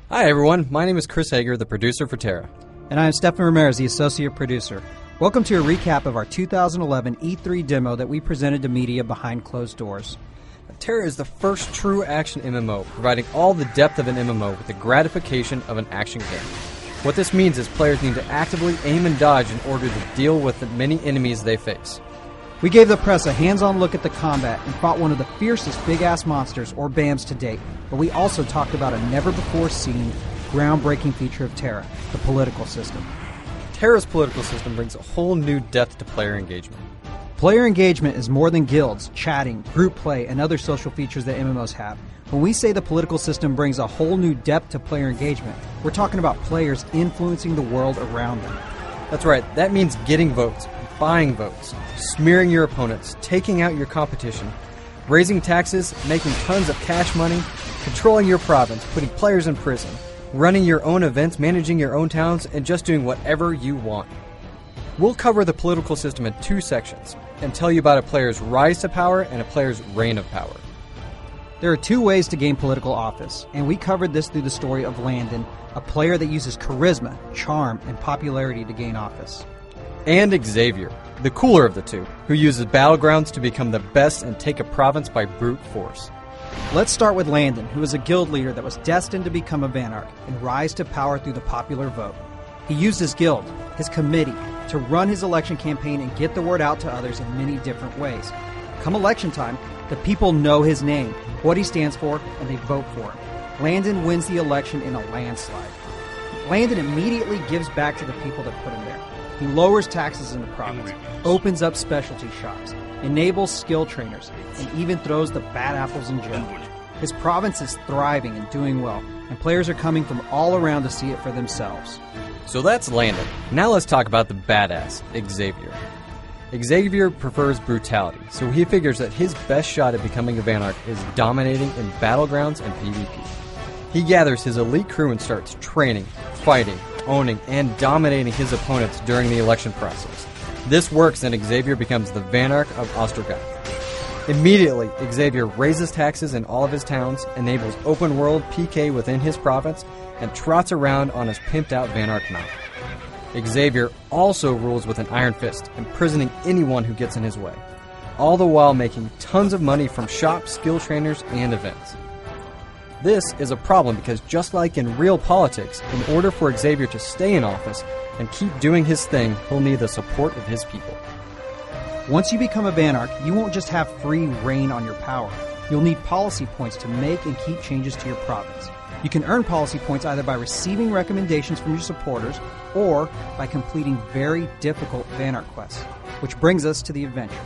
Hi everyone, my name is Chris Hager, the producer for TERA. And I am Stefan Ramirez, the associate producer. Welcome to a recap of our 2011 E3 demo that we presented to media behind closed doors. TERA is the first true action MMO, providing all the depth of an MMO with the gratification of an action game. What this means is players need to actively aim and dodge in order to deal with the many enemies they face. We gave the press a hands-on look at the combat and fought one of the fiercest big-ass monsters, or BAMs, to date. But we also talked about a never-before-seen, groundbreaking feature of TERA, the political system. TERA's political system brings a whole new depth to player engagement. Player engagement is more than guilds, chatting, group play, and other social features that MMOs have. When we say the political system brings a whole new depth to player engagement, we're talking about players influencing the world around them. That's right, that means getting votes, buying votes, smearing your opponents, taking out your competition, raising taxes, making tons of cash money, controlling your province, putting players in prison, running your own events, managing your own towns, and just doing whatever you want. We'll cover the political system in two sections and tell you about a player's rise to power and a player's reign of power. There are two ways to gain political office, and we covered this through the story of Landon, a player that uses charisma, charm, and popularity to gain office. And Xavier, the cooler of the two, who uses battlegrounds to become the best and take a province by brute force. Let's start with Landon, who is a guild leader that was destined to become a Vanarch and rise to power through the popular vote. He used his guild, his committee, to run his election campaign and get the word out to others in many different ways. Come election time, the people know his name, what he stands for, and they vote for him. Landon wins the election in a landslide. Landon immediately gives back to the people that put him there. He lowers taxes in the province, opens up specialty shops, enables skill trainers, and even throws the bad apples in jail. His province is thriving and doing well, and players are coming from all around to see it for themselves. So that's Landon. Now let's talk about the badass, Xavier. Xavier prefers brutality, so he figures that his best shot at becoming a Vanarch is dominating in battlegrounds and PvP. He gathers his elite crew and starts training, fighting, owning, and dominating his opponents during the election process. This works and Xavier becomes the Vanarch of Ostrogoth. Immediately, Xavier raises taxes in all of his towns, enables open world PK within his province, and trots around on his pimped out Vanarch mount. Xavier also rules with an iron fist, imprisoning anyone who gets in his way, all the while making tons of money from shops, skill trainers, and events. This is a problem because just like in real politics, in order for Xavier to stay in office and keep doing his thing, he'll need the support of his people. Once you become a Vanarch, you won't just have free reign on your power. You'll need policy points to make and keep changes to your province. You can earn policy points either by receiving recommendations from your supporters or by completing very difficult Vanarch quests, which brings us to the adventure.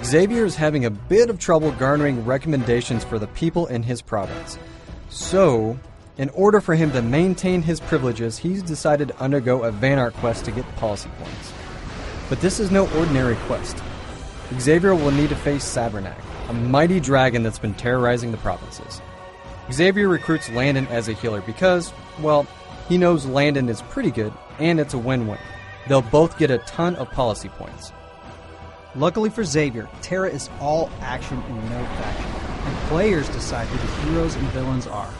Xavier is having a bit of trouble garnering recommendations for the people in his province. So, in order for him to maintain his privileges, he's decided to undergo a Vanarch quest to get policy points. But this is no ordinary quest. Xavier will need to face Sabernac, a mighty dragon that's been terrorizing the provinces. Xavier recruits Landon as a healer because, well, he knows Landon is pretty good, and it's a win-win. They'll both get a ton of policy points. Luckily for Xavier, TERA is all action and no faction, and players decide who the heroes and villains are.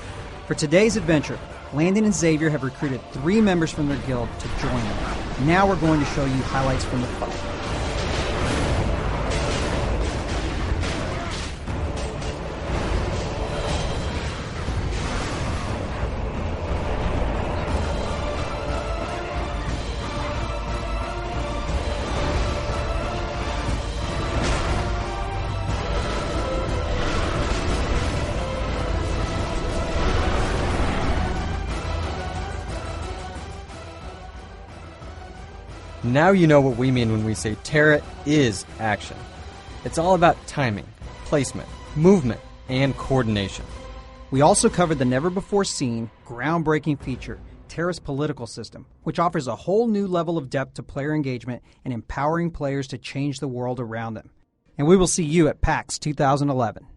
For today's adventure, Landon and Xavier have recruited 3 members from their guild to join them. Now we're going to show you highlights from the fight. Now you know what we mean when we say TERA is action. It's all about timing, placement, movement, and coordination. We also covered the never-before-seen, groundbreaking feature, TERA's political system, which offers a whole new level of depth to player engagement and empowering players to change the world around them. And we will see you at PAX 2011.